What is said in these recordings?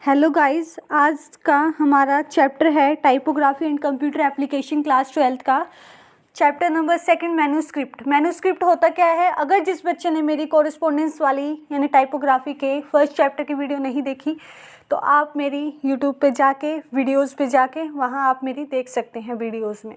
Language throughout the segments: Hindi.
हेलो गाइस, आज का हमारा चैप्टर है typography and computer application class 12th का चैप्टर नंबर 2 मैन्यूस्क्रिप्ट। मैन्यूस्क्रिप्ट होता क्या है? अगर जिस बच्चे ने मेरी कोरिस्पोंडेंस वाली यानी टाइपोग्राफी के फर्स्ट चैप्टर की वीडियो नहीं देखी तो आप मेरी यूट्यूब पे जाके वीडियोस पे जाके वहाँ आप मेरी देख सकते हैं वीडियोस में।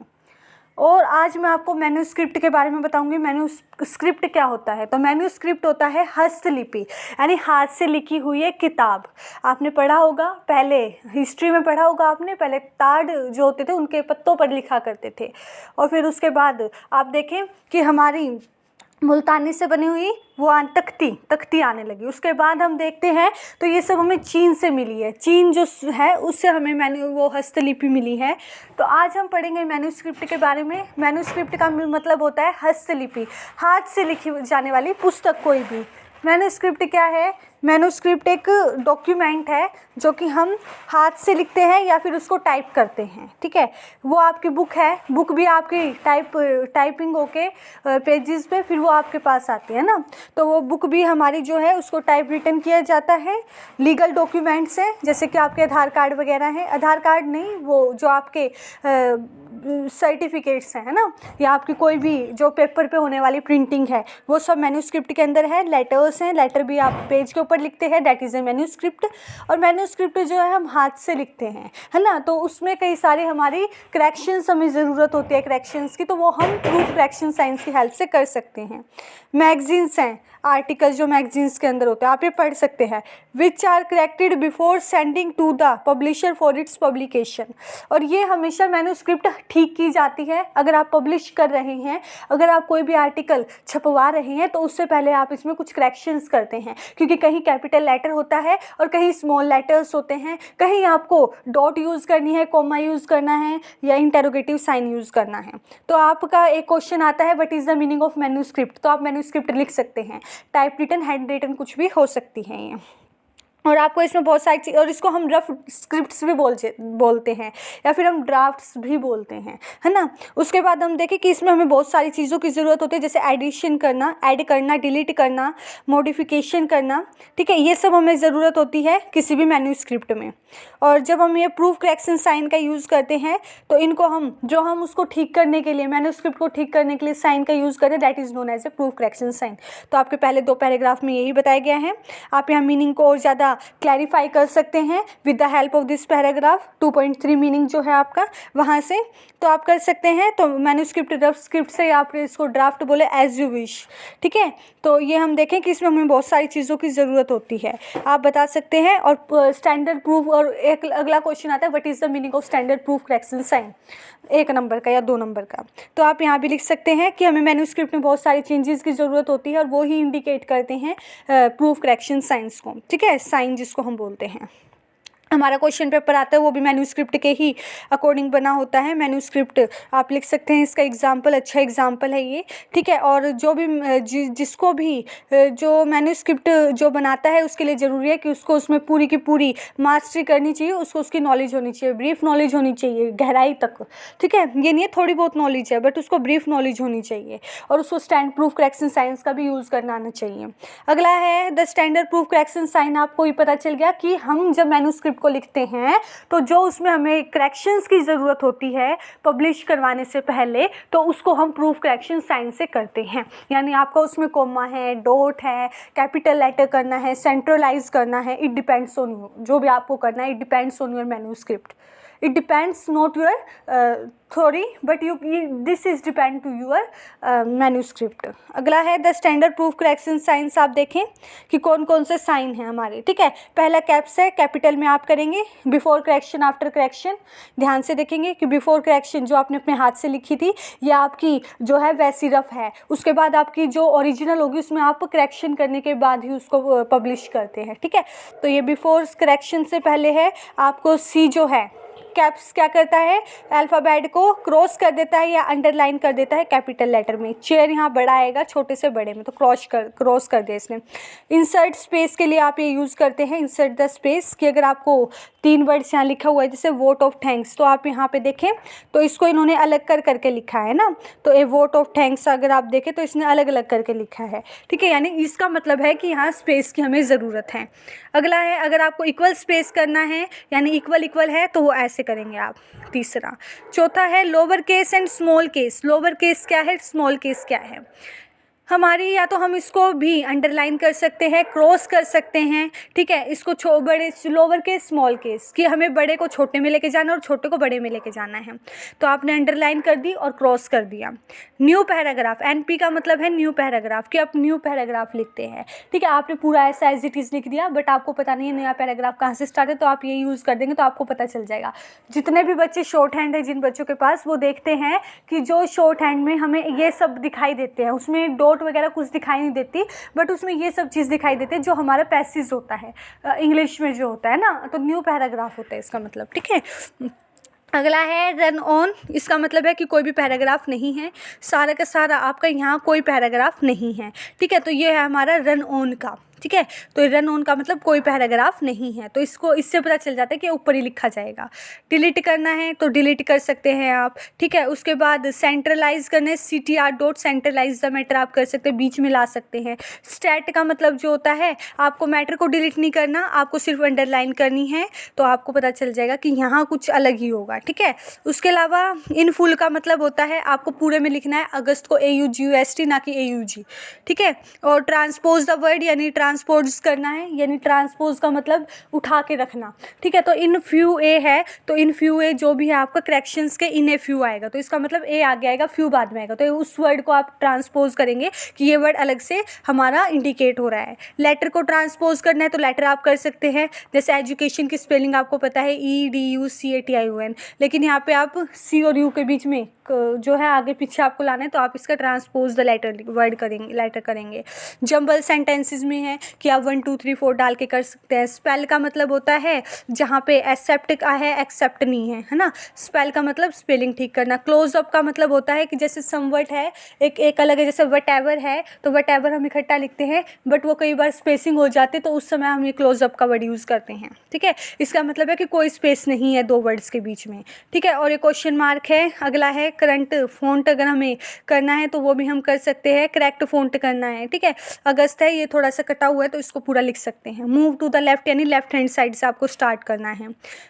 और आज मैं आपको मैन्यूस्क्रिप्ट के बारे में बताऊंगी। मैन्यूस्क्रिप्ट क्या होता है? तो मैन्यूस्क्रिप्ट होता है हस्तलिपि, यानी हाथ से लिखी हुई एक किताब। आपने पढ़ा होगा, पहले हिस्ट्री में पढ़ा होगा आपने, पहले ताड़ जो होते थे उनके पत्तों पर लिखा करते थे और फिर उसके बाद आप देखें कि हमारी मुल्तानी से बनी हुई वो तख्ती आने लगी। उसके बाद हम देखते हैं तो ये सब हमें चीन से मिली है। चीन जो है उससे हमें वो हस्तलिपि मिली है। तो आज हम पढ़ेंगे मैन्यूस्क्रिप्ट के बारे में। मैन्यूस्क्रिप्ट का मतलब होता है हस्तलिपि, हाथ से लिखी जाने वाली पुस्तक कोई भी। मैन्यूस्क्रिप्ट क्या है? मैन्यूस्क्रिप्ट एक डॉक्यूमेंट है जो कि हम हाथ से लिखते हैं या फिर उसको टाइप करते हैं, ठीक है। वो आपकी बुक है, बुक भी आपकी टाइपिंग होके पेजेस पे फिर वो आपके पास आती है ना। तो वो बुक भी हमारी जो है उसको टाइप रिटन किया जाता है। लीगल डॉक्यूमेंट्स है जैसे कि आपके आधार कार्ड वगैरह हैं, आधार कार्ड नहीं, वो जो आपके सर्टिफिकेट्स हैं, है ना, या आपकी कोई भी जो पेपर पे होने वाली प्रिंटिंग है वो सब मैन्यूस्क्रिप्ट के अंदर है। लेटर्स हैं, लेटर भी आप पेज के ऊपर लिखते हैं, दैट इज़ ए मैन्यूस्क्रिप्ट। और मैन्यूस्क्रिप्ट जो है हम हाथ से लिखते हैं, है ना, तो उसमें कई सारी हमारी करेक्शंस हमें ज़रूरत होती है करेक्शंस की, तो वो हम प्रूफ करेक्शन साइंस की हेल्प से कर सकते हैं। मैगजीन्स हैं, आर्टिकल्स जो मैगजीन्स के अंदर होते हैं, आप ये पढ़ सकते हैं। Which are corrected before sending to the publisher for its publication. और ये हमेशा मैन्यूस्क्रिप्ट ठीक की जाती है अगर आप पब्लिश कर रहे हैं, अगर आप कोई भी आर्टिकल छपवा रहे हैं तो उससे पहले आप इसमें कुछ करेक्शंस करते हैं, क्योंकि कहीं कैपिटल लेटर होता है और कहीं स्मॉल लेटर्स होते हैं, कहीं आपको डॉट यूज़ करनी है, कॉमा यूज़ करना है या इंटरोगेटिव साइन यूज़ करना है। तो आपका एक क्वेश्चन आता है, what is the meaning of manuscript? तो आप मैन्यूस्क्रिप्ट लिख सकते हैं। टाइप रिटन, हैंड रिटन कुछ भी हो सकती हैं ये। और आपको इसमें बहुत सारी चीज़, और इसको हम रफ स्क्रिप्ट्स भी बोलते हैं या फिर हम ड्राफ्ट्स भी बोलते हैं, है ना। उसके बाद हम देखें कि इसमें हमें बहुत सारी चीज़ों की ज़रूरत होती है, जैसे एडिशन करना, ऐड करना, डिलीट करना, मॉडिफिकेशन करना, ठीक है, ये सब हमें ज़रूरत होती है किसी भी मैन्यूस्क्रिप्ट में। और जब हम ये प्रूफ करेक्शन साइन का यूज़ करते हैं तो इनको हम उसको ठीक करने के लिए, मैन्यूस्क्रिप्ट को ठीक करने के लिए साइन का यूज़ करें, that is known as a proof correction sign. तो आपके पहले 2 पैराग्राफ में यही बताया गया है। आप यहाँ मीनिंग को और ज़्यादा क्लैरिफाई कर सकते हैं with the help of this paragraph. 2.3 meaning जो है आपका वहाँ से तो आप कर सकते हैं। तो मैन्यूस्क्रिप्ट रफ स्क्रिप्ट से आप इसको ड्राफ्ट बोले एज यू विश, ठीक है। तो ये हम देखें कि इसमें हमें बहुत सारी चीज़ों की ज़रूरत होती है, आप बता सकते हैं। और स्टैंडर्ड प्रूफ, और एक अगला क्वेश्चन आता है, what is the meaning of standard proof correction sign, 1 number का या 2 नंबर का। तो आप यहाँ भी लिख सकते हैं कि हमें मैन्यूस्क्रिप्ट में बहुत सारी चेंजेस की ज़रूरत होती है और वो ही इंडिकेट करते हैं प्रूफ करेक्शन साइंस को, ठीक है, साइन जिसको हम बोलते हैं। हमारा क्वेश्चन पेपर आता है वो भी मैन्यूस्क्रिप्ट के ही अकॉर्डिंग बना होता है। मैन्यूस्क्रिप्ट आप लिख सकते हैं, इसका एग्जांपल, अच्छा एग्जांपल है ये, ठीक है। और जो भी जिसको भी जो मैन्यूस्क्रिप्ट जो बनाता है उसके लिए ज़रूरी है कि उसको उसमें पूरी की पूरी मास्टरी करनी चाहिए, उसको उसकी नॉलेज होनी चाहिए, ब्रीफ नॉलेज होनी चाहिए गहराई तक, ठीक है। ये नहीं है थोड़ी बहुत नॉलेज है, बट उसको ब्रीफ नॉलेज होनी चाहिए और उसको स्टैंड प्रूफ करेक्शन साइंस का भी यूज़ करना आना चाहिए। अगला है the standard proof correction sign. आपको ये पता चल गया कि हम जब मैन्यूस्क्रिप्ट को लिखते हैं तो जो उसमें हमें करेक्शंस की ज़रूरत होती है पब्लिश करवाने से पहले, तो उसको हम प्रूफ करेक्शन साइन से करते हैं। यानी आपका उसमें कोमा है, डॉट है, कैपिटल लेटर करना है, सेंट्रलाइज करना है, इट डिपेंड्स ऑन यू, जो भी आपको करना है, it depends on your manuscript. It depends not your theory but this is depend to your manuscript. अगला है the standard proof correction signs. आप देखें कि कौन कौन से साइन हैं हमारे, ठीक है। पहला कैप्स है, कैपिटल में आप करेंगे, बिफोर करेक्शन, आफ्टर करेक्शन। ध्यान से देखेंगे कि बिफोर करेक्शन जो आपने अपने हाथ से लिखी थी या आपकी जो है वैसी रफ है, उसके बाद आपकी जो ओरिजिनल होगी उसमें आप करेक्शन करने के बाद ही उसको पब्लिश करते हैं, ठीक है। तो ये बिफोर करेक्शन से पहले है। आपको सी जो है कैप्स क्या करता है, अल्फ़ाबेट को क्रॉस कर देता है या अंडरलाइन कर देता है कैपिटल लेटर में। चेयर यहाँ बड़ा आएगा छोटे से बड़े में, तो क्रॉस कर दिया इसने। इंसर्ट स्पेस के लिए आप ये यूज़ करते हैं, इंसर्ट द स्पेस, कि अगर आपको 3 वर्ड्स यहाँ लिखा हुआ है जैसे वोट ऑफ थैंक्स, तो आप यहाँ पे देखें तो इसको इन्होंने अलग कर करके लिखा है ना, तो ए वोट ऑफ थैंक्स अगर आप देखें तो इसने अलग अलग करके लिखा है, ठीक है, यानी इसका मतलब है कि यहाँ स्पेस की हमें ज़रूरत है। अगला है, अगर आपको इक्वल स्पेस करना है यानी इक्वल इक्वल है तो वो ऐसे करेंगे आप। तीसरा, चौथा है lower case and small case. Lower case क्या है, स्मॉल केस क्या है हमारी, या तो हम इसको भी अंडरलाइन कर सकते हैं, क्रॉस कर सकते हैं, ठीक है, इसको बड़े लोअर केस स्मॉल केस, कि हमें बड़े को छोटे में लेके जाना और छोटे को बड़े में लेके जाना है, तो आपने अंडरलाइन कर दी और क्रॉस कर दिया। न्यू पैराग्राफ, एनपी का मतलब है न्यू पैराग्राफ, कि आप न्यू पैराग्राफ लिखते हैं, ठीक है, आपने पूरा ऐसा एज इट इज़ लिख दिया बट आपको पता नहीं है नया पैराग्राफ कहाँ से स्टार्ट है, तो आप ये यूज़ कर देंगे तो आपको पता चल जाएगा। जितने भी बच्चे शॉर्ट हैंड है, जिन बच्चों के पास, वो देखते हैं कि जो शॉर्ट हैंड में हमें ये सब दिखाई देते हैं, उसमें डॉट वगैरह कुछ दिखाई नहीं देती, बट उसमें ये सब चीज़ दिखाई देती है जो हमारा पैसेज होता है इंग्लिश में जो होता है ना, तो न्यू पैराग्राफ होता है इसका मतलब, ठीक है। अगला है रन ऑन, इसका मतलब है कि कोई भी पैराग्राफ नहीं है, सारा का सारा आपका यहाँ कोई पैराग्राफ नहीं है, ठीक है, तो ये है हमारा रन ऑन का, ठीक है, तो रन ऑन का मतलब कोई पैराग्राफ नहीं है, तो इसको इससे पता चल जाता है कि ऊपर ही लिखा जाएगा। डिलीट करना है तो डिलीट कर सकते हैं आप, ठीक है। उसके बाद सेंट्रलाइज करना है, CTR dot centralize the matter आप कर सकते हैं, बीच में ला सकते हैं। स्टैट का मतलब जो होता है, आपको मैटर को डिलीट नहीं करना, आपको सिर्फ अंडरलाइन करनी है, तो आपको पता चल जाएगा कि यहाँ कुछ अलग ही होगा, ठीक है। उसके अलावा इन फुल का मतलब होता है आपको पूरे में लिखना है, अगस्त को AUGUST ना कि AUG, ठीक है। और ट्रांसपोज द वर्ड यानी ट्रांसपोज करना है, यानी ट्रांसपोज का मतलब उठा के रखना, ठीक है। तो इन फ्यू ए है, तो इन फ्यू ए जो भी है आपका करेक्शंस के इन ए फ्यू आएगा, तो इसका मतलब ए आगे आएगा, फ्यू बाद में आएगा, तो उस वर्ड को आप ट्रांसपोज करेंगे कि ये वर्ड अलग से हमारा इंडिकेट हो रहा है। लेटर को ट्रांसपोज करना है तो लेटर आप कर सकते हैं, जैसे एजुकेशन की स्पेलिंग आपको पता है EDUCATION, लेकिन यहाँ पे आप C और U के बीच में जो है आगे पीछे आपको लाना है, तो आप इसका ट्रांसपोज द लेटर वर्ड करेंगे, लेटर करेंगे। जंबल सेंटेंसेस में है कि आप 1 2 3 4 डाल के कर सकते हैं। स्पेल का मतलब होता है जहाँ पे एक्सेप्ट का है, एक्सेप्ट नहीं है ना। स्पेल का मतलब स्पेलिंग ठीक करना। क्लोज अप का मतलब होता है कि जैसे समवट है, एक अलग है, जैसे वटएवर है, तो वटएवर हम इकट्ठा लिखते हैं बट वो कई बार स्पेसिंग हो जाती है, तो उस समय हम ये क्लोज अप का वर्ड यूज़ करते हैं, ठीक है। इसका मतलब है कि कोई स्पेस नहीं है दो वर्ड्स के बीच में, ठीक है। और ये क्वेश्चन मार्क है। अगला है करंट फ़ॉन्ट, अगर हमें करना है तो वो भी हम कर सकते हैं, करेक्ट फ़ॉन्ट करना है, ठीक है। अगस्त है, ये थोड़ा सा कटा हुआ है तो इसको पूरा लिख सकते हैं। मूव टू द लेफ्ट यानी लेफ्ट हैंड साइड से आपको स्टार्ट करना है।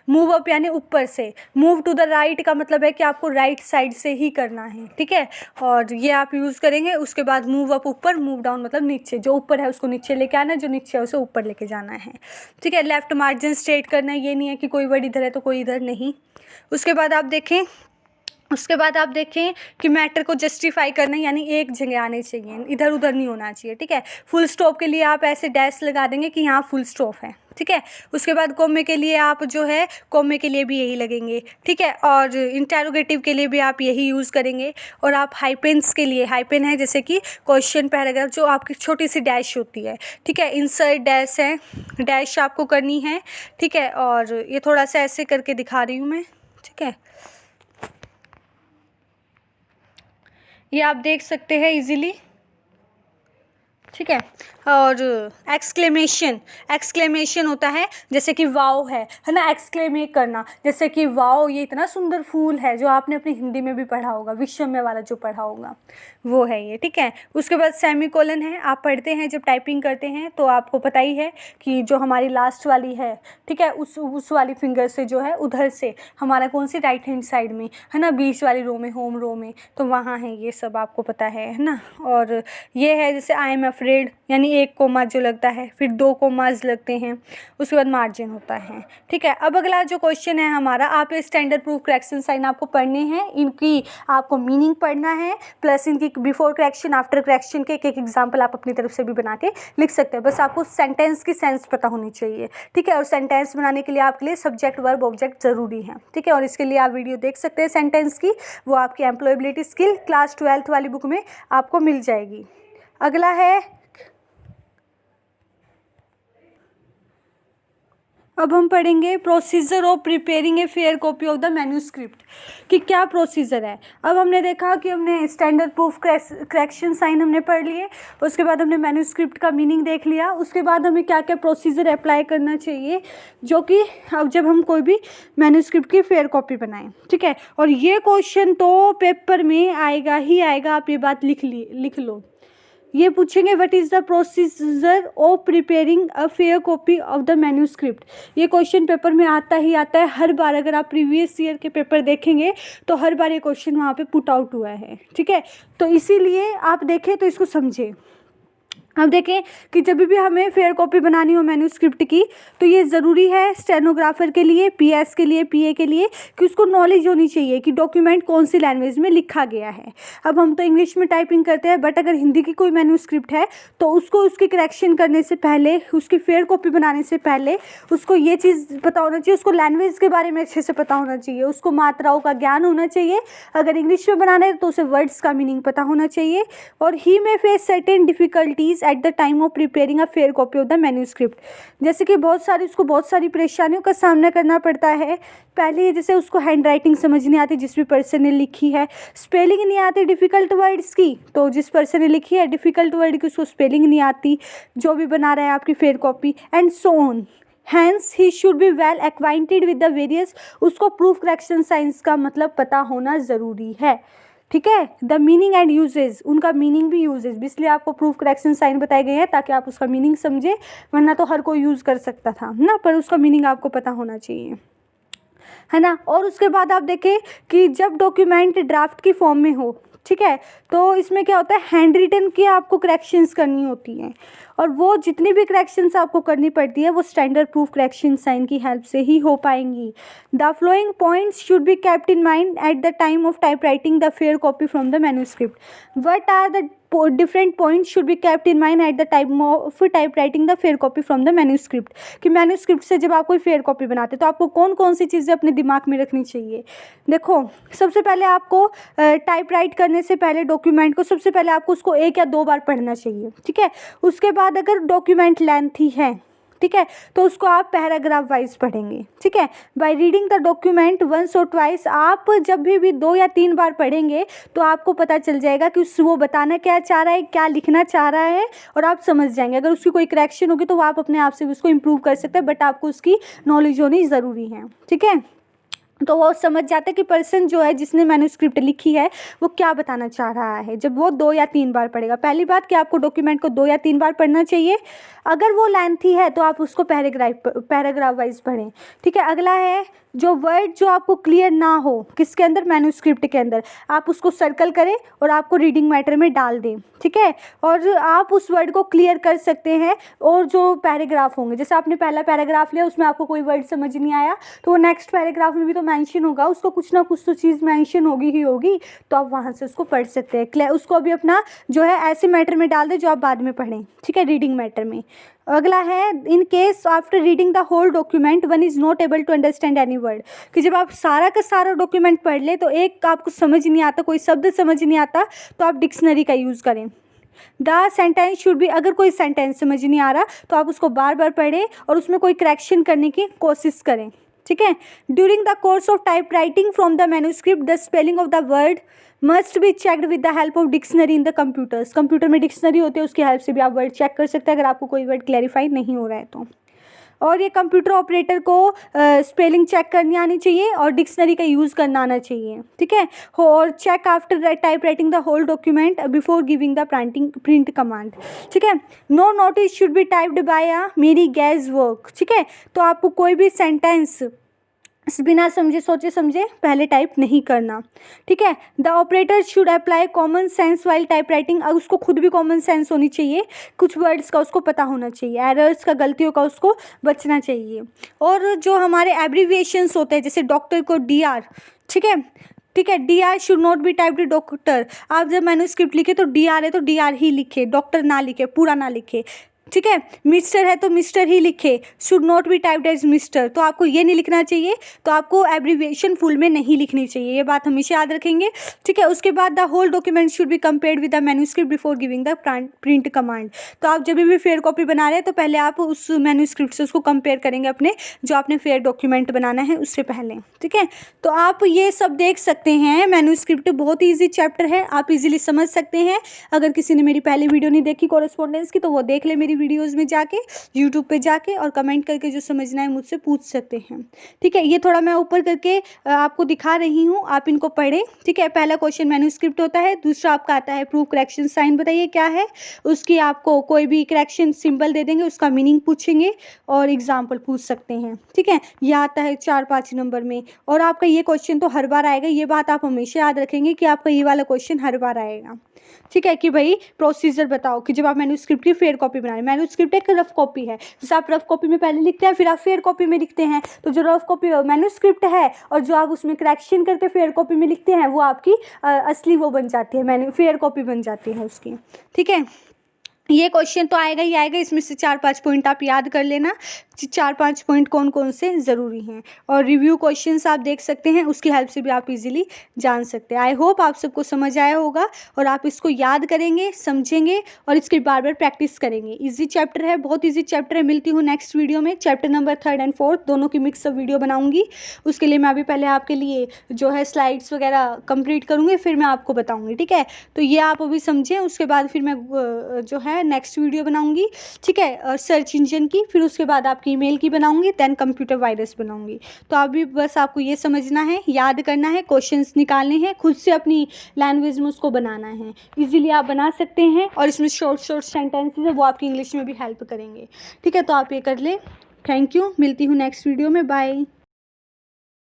मूव अप यानी ऊपर से। मूव टू द राइट का मतलब है कि आपको राइट साइड से ही करना है, ठीक है, और ये आप यूज़ करेंगे। उसके बाद मूव अप ऊपर, मूव डाउन मतलब नीचे, जो ऊपर है उसको नीचे लेके आना है, जो नीचे है उसे ऊपर लेके जाना है, ठीक है। लेफ्ट मार्जिन स्ट्रेट करना है, ये नहीं है कि कोई वर्ड इधर है तो कोई इधर नहीं। उसके बाद आप देखें कि मैटर को जस्टिफाई करना है, यानी एक जगह आने चाहिए, इधर उधर नहीं होना चाहिए, ठीक है। फुल स्टॉप के लिए आप ऐसे डैश लगा देंगे कि यहाँ फुल स्टॉप है, ठीक है। उसके बाद कॉमे के लिए आप जो है कॉमे के लिए भी यही लगेंगे, ठीक है। और इंटरोगेटिव के लिए भी आप यही यूज़ करेंगे। और आप हाइपेंस के लिए, हाइपेन है जैसे कि क्वेश्चन पैराग्राफ, जो आपकी छोटी सी डैश होती है, ठीक है। इंसर्ट डैश है, डैश आपको करनी है, ठीक है। और ये थोड़ा सा ऐसे करके दिखा रही हूँ मैं, ठीक है, ये आप देख सकते हैं इजीली, ठीक है। और एक्सक्लेमेशन होता है जैसे कि वाओ है ना, एक्सक्लेमेट करना, जैसे कि वाओ ये इतना सुंदर फूल है, जो आपने अपनी हिंदी में भी पढ़ा होगा, विश्व में वाला जो पढ़ा होगा वो है ये, ठीक है। उसके बाद सेमीकोलन है, आप पढ़ते हैं जब टाइपिंग करते हैं तो आपको पता ही है कि जो हमारी लास्ट वाली है, ठीक है, उस वाली फिंगर से जो है उधर से हमारा कौन सी राइट हैंड साइड में है ना, बीच वाली रो में, होम रो में, तो वहाँ है, ये सब आपको पता है ना। और ये है जैसे आई एम अफ्रेड, यानी एक कोमा जो लगता है, फिर 2 कोमाज लगते हैं, उसके बाद मार्जिन होता है, ठीक है। अब अगला जो क्वेश्चन है हमारा, आप ये स्टैंडर्ड प्रूफ करेक्शन साइन आपको पढ़ने हैं, इनकी आपको मीनिंग पढ़ना है, प्लस इनकी बिफोर करेक्शन आफ्टर करेक्शन के एक एग्जाम्पल आप अपनी तरफ से भी बना के लिख सकते हैं। बस आपको सेंटेंस की सेंस पता होनी चाहिए, ठीक है। और सेंटेंस बनाने के लिए आपके लिए सब्जेक्ट वर्ब ऑब्जेक्ट ज़रूरी है, ठीक है। और इसके लिए आप वीडियो देख सकते हैं सेंटेंस की, वो आपकी एम्प्लॉयबिलिटी स्किल क्लास 12th वाली बुक में आपको मिल जाएगी। अगला है अब हम पढ़ेंगे procedure of preparing a fair copy of the manuscript कि क्या प्रोसीजर है। अब हमने देखा कि हमने स्टैंडर्ड प्रूफ करेक्शन साइन हमने पढ़ लिए, उसके बाद हमने मैन्यूस्क्रिप्ट का मीनिंग देख लिया, उसके बाद हमें क्या क्या प्रोसीजर अप्लाई करना चाहिए जो कि अब जब हम कोई भी मैन्यूस्क्रिप्ट की फेयर कॉपी बनाएं, ठीक है। और ये क्वेश्चन तो पेपर में आएगा ही आएगा, आप ये बात लिख लो। ये पूछेंगे what is the procedure of preparing a fair copy of the manuscript. ये क्वेश्चन पेपर में आता ही आता है हर बार। अगर आप प्रीवियस ईयर के पेपर देखेंगे तो हर बार ये क्वेश्चन वहाँ पे पुट आउट हुआ है, ठीक है। तो इसीलिए आप देखें तो इसको समझें। अब देखें कि जब भी हमें फेयर कॉपी बनानी हो मैन्यूस्क्रिप्ट की तो ये ज़रूरी है स्टेनोग्राफर के लिए, पीएस के लिए, पीए के लिए कि उसको नॉलेज होनी चाहिए कि डॉक्यूमेंट कौन सी लैंग्वेज में लिखा गया है। अब हम तो इंग्लिश में टाइपिंग करते हैं, बट अगर हिंदी की कोई मैन्यूस्क्रिप्ट है तो उसको उसकी करेक्शन करने से पहले, उसकी फेयर कॉपी बनाने से पहले उसको ये चीज़ पता होना चाहिए, उसको लैंग्वेज के बारे में अच्छे से पता होना चाहिए, उसको मात्राओं का ज्ञान होना चाहिए। अगर इंग्लिश में बनाना है तो उसे वर्ड्स का मीनिंग पता होना चाहिए। और ही में face certain difficulties eight the time of preparing a fair copy of the manuscript. जैसे कि उसको बहुत सारी परेशानियों का सामना करना पड़ता है। पहले जैसे उसको हैंड राइटिंग समझ नहीं आती जिस भी पर्सन ने लिखी है, स्पेलिंग नहीं आती डिफ़िकल्ट वर्ड्स की, तो जिस पर्सन ने लिखी है डिफ़िकल्ट वर्ड की उसको स्पेलिंग नहीं आती, जो भी बना रहा है आपकी fair copy, and so on. Hence he should be well acquainted with the various, उसको प्रूफ करेक्शन साइंस का मतलब पता होना ज़रूरी है, ठीक है। द मीनिंग एंड यूजेज, उनका मीनिंग भी यूजेज, इसलिए आपको प्रूफ करेक्शन साइन बताए गए हैं ताकि आप उसका मीनिंग समझे, वरना तो हर कोई यूज़ कर सकता था ना, पर उसका मीनिंग आपको पता होना चाहिए, है ना। और उसके बाद आप देखें कि जब डॉक्यूमेंट ड्राफ्ट की फॉर्म में हो, ठीक है, तो इसमें क्या होता है, हैंड रिटन की आपको करेक्शंस करनी होती हैं, और वो जितनी भी करेक्शंस आपको करनी पड़ती है वो स्टैंडर्ड प्रूफ करेक्शन साइन की हेल्प से ही हो पाएंगी। The flowing points should be kept in mind at the time of type writing the fair copy from the manuscript. What are the different points should be kept in mind at the time of type writing the fair copy from the manuscript। कि मैन्यूस्क्रिप्ट से जब आप कोई फेयर कॉपी बनाते तो आपको कौन कौन सी चीज़ें अपने दिमाग में रखनी चाहिए। देखो, सबसे पहले आपको टाइप राइट करने से पहले डॉक्यूमेंट को सबसे पहले आपको उसको 1 या 2 बार पढ़ना चाहिए, ठीक है। उसके बाद अगर डॉक्यूमेंट लेंथी है, ठीक है, तो उसको आप पैराग्राफ वाइज पढ़ेंगे, ठीक है। By reading the document once और ट्वाइस, आप जब भी 2 या 3 बार पढ़ेंगे तो आपको पता चल जाएगा कि वो बताना क्या चाह रहा है, क्या लिखना चाह रहा है, और आप समझ जाएंगे। अगर उसकी कोई करेक्शन होगी तो वो आप अपने आप से उसको इम्प्रूव कर सकते हैं, बट आपको उसकी नॉलेज होनी ज़रूरी है, ठीक है। तो वो समझ जाता है कि पर्सन जो है जिसने मैन्यूस्क्रिप्ट लिखी है वो क्या बताना चाह रहा है, जब वो 2 या 3 बार पढ़ेगा। पहली बात कि आपको डॉक्यूमेंट को 2 या 3 बार पढ़ना चाहिए। अगर वो लेंथी है तो आप उसको पैराग्राफ वाइज पढ़ें, ठीक है। अगला है जो वर्ड जो आपको क्लियर ना हो किसके अंदर, मैन्यूस्क्रिप्ट के अंदर, आप उसको सर्कल करें और आपको रीडिंग मैटर में डाल दें, ठीक है। और आप उस वर्ड को क्लियर कर सकते हैं। और जो पैराग्राफ होंगे, जैसे आपने पहला पैराग्राफ लिया उसमें आपको कोई वर्ड समझ नहीं आया तो वो नेक्स्ट पैराग्राफ में भी तो मेंशन होगा, उसको कुछ ना कुछ तो चीज़ मेंशन होगी ही होगी, तो आप वहाँ से उसको पढ़ सकते हैं। उसको अभी अपना जो है ऐसे मैटर में डाल दें जो आप बाद में पढ़ें, ठीक है, रीडिंग मैटर में। अगला है in case after reading the whole document one is not able to understand any word, कि जब आप सारा का सारा डॉक्यूमेंट पढ़ ले तो एक आपको समझ नहीं आता, कोई शब्द समझ नहीं आता, तो आप डिक्शनरी का यूज़ करें। द सेंटेंस शुड बी, अगर कोई सेंटेंस समझ नहीं आ रहा तो आप उसको बार बार पढ़ें और उसमें कोई करेक्शन करने की कोशिश करें, ठीक है। During the course of type writing from the manuscript the spelling of the word must be checked with the help of dictionary in the computers. Computer में डिक्शनरी होती है, उसकी हेल्प से भी आप वर्ड चेक कर सकते हैं अगर आपको कोई वर्ड क्लैरिफाई नहीं हो रहा है तो। और ये कंप्यूटर ऑपरेटर को स्पेलिंग चेक करनी आनी चाहिए और डिक्शनरी का यूज़ करना आना चाहिए, ठीक है। और check after type writing the whole document before giving the print command, ठीक है। No notice should be typed by a mere gas work, ठीक है। तो आपको कोई भी सेंटेंस बिना समझे सोचे समझे पहले टाइप नहीं करना, ठीक है। The operator should apply common sense while type writing, उसको खुद भी कॉमन सेंस होनी चाहिए, कुछ वर्ड्स का उसको पता होना चाहिए, एरर्स का, गलतियों का उसको बचना चाहिए। और जो हमारे एब्रीविएशंस होते हैं जैसे डॉक्टर को DR, ठीक है, ठीक है, DR should not be typed doctor. आप जब मैन्यूस्क्रिप्ट लिखे तो DR है तो DR ही लिखे, डॉक्टर ना लिखे, पूरा ना लिखे, ठीक है। मिस्टर है तो मिस्टर ही लिखे, should not be typed as mister, तो आपको ये नहीं लिखना चाहिए, तो आपको एब्रीविएशन फुल में नहीं लिखनी चाहिए, ये बात हमेशा याद रखेंगे। ठीक है। उसके बाद the whole document should be compared with the manuscript before giving the print command. तो आप जब भी फेयर कॉपी बना रहे हैं तो पहले आप उस मैन्यूस्क्रिप्ट से उसको कंपेयर करेंगे अपने जो आपने फेयर डॉक्यूमेंट बनाना है उससे पहले। ठीक है। तो आप ये सब देख सकते हैं, मैन्यूस्क्रिप्ट बहुत ईजी चैप्टर है, आप इजीली समझ सकते हैं। अगर किसी ने मेरी पहली वीडियो नहीं देखी कॉरेस्पॉन्डेंस की तो वो देख ले मेरी वीडियोस में जाके, यूट्यूब पे जाके, और कमेंट करके जो समझना है मुझसे पूछ सकते हैं। ठीक है। ये थोड़ा मैं ऊपर करके आपको दिखा रही हूँ, आप इनको पढ़ें। ठीक है। पहला क्वेश्चन मैन्यूस्क्रिप्ट होता है, दूसरा आपका आता है प्रूफ करेक्शन साइन, बताइए क्या है उसकी, आपको कोई भी करेक्शन सिंबल दे देंगे, उसका मीनिंग पूछेंगे और एग्जाम्पल पूछ सकते हैं। ठीक है। यह आता है 4-5 नंबर में, और आपका ये क्वेश्चन तो हर बार आएगा, ये बात आप हमेशा याद रखेंगे कि आपका ये वाला क्वेश्चन हर बार आएगा। ठीक है। कि भाई प्रोसीजर बताओ कि जब आप मैन्यूस्क्रिप्ट की फेयर कॉपी बना रहे हैं, मैन्यूस्क्रिप्ट एक रफ कॉपी है, जैसे आप रफ कॉपी में पहले लिखते हैं फिर आप फेयर कॉपी में लिखते हैं, तो जो रफ कॉपी मैन्यूस्क्रिप्ट है और जो आप उसमें करेक्शन करके फेयर कॉपी में लिखते हैं वो आपकी असली वो बन जाती है, फेयर कॉपी बन जाती है उसकी। ठीक है। ये क्वेश्चन तो आएगा ही आएगा, इसमें से 4-5 पॉइंट आप याद कर लेना, 4-5 पॉइंट कौन कौन से ज़रूरी हैं, और रिव्यू क्वेश्चंस आप देख सकते हैं, उसकी हेल्प से भी आप इजीली जान सकते हैं। आई होप आप सबको समझ आया होगा और आप इसको याद करेंगे, समझेंगे और इसकी बार बार प्रैक्टिस करेंगे। इजी चैप्टर है, बहुत इजी चैप्टर है। मिलती हूँ नेक्स्ट वीडियो में, चैप्टर नंबर 3 और 4 दोनों की मिक्सअप वीडियो बनाऊँगी। उसके लिए मैं अभी पहले आपके लिए जो है स्लाइड्स वगैरह कंप्लीट करूँगी, फिर मैं आपको बताऊँगी। ठीक है। तो ये आप अभी समझें, उसके बाद फिर मैं जो है नेक्स्ट वीडियो बनाऊंगी। ठीक है। सर्च इंजन की, फिर उसके बाद आपकी ईमेल की बनाऊंगी, देन कंप्यूटर वायरस बनाऊंगी। तो अभी बस आपको ये समझना है, याद करना है, क्वेश्चंस निकालने हैं, खुद से अपनी लैंग्वेज में उसको बनाना है। इजीली आप बना सकते हैं, और इसमें शॉर्ट सेंटेंसेस है वो आपकी इंग्लिश में भी हेल्प करेंगे। ठीक है। तो आप ये कर लें। Thank you. मिलती हूँ नेक्स्ट वीडियो में। बाय।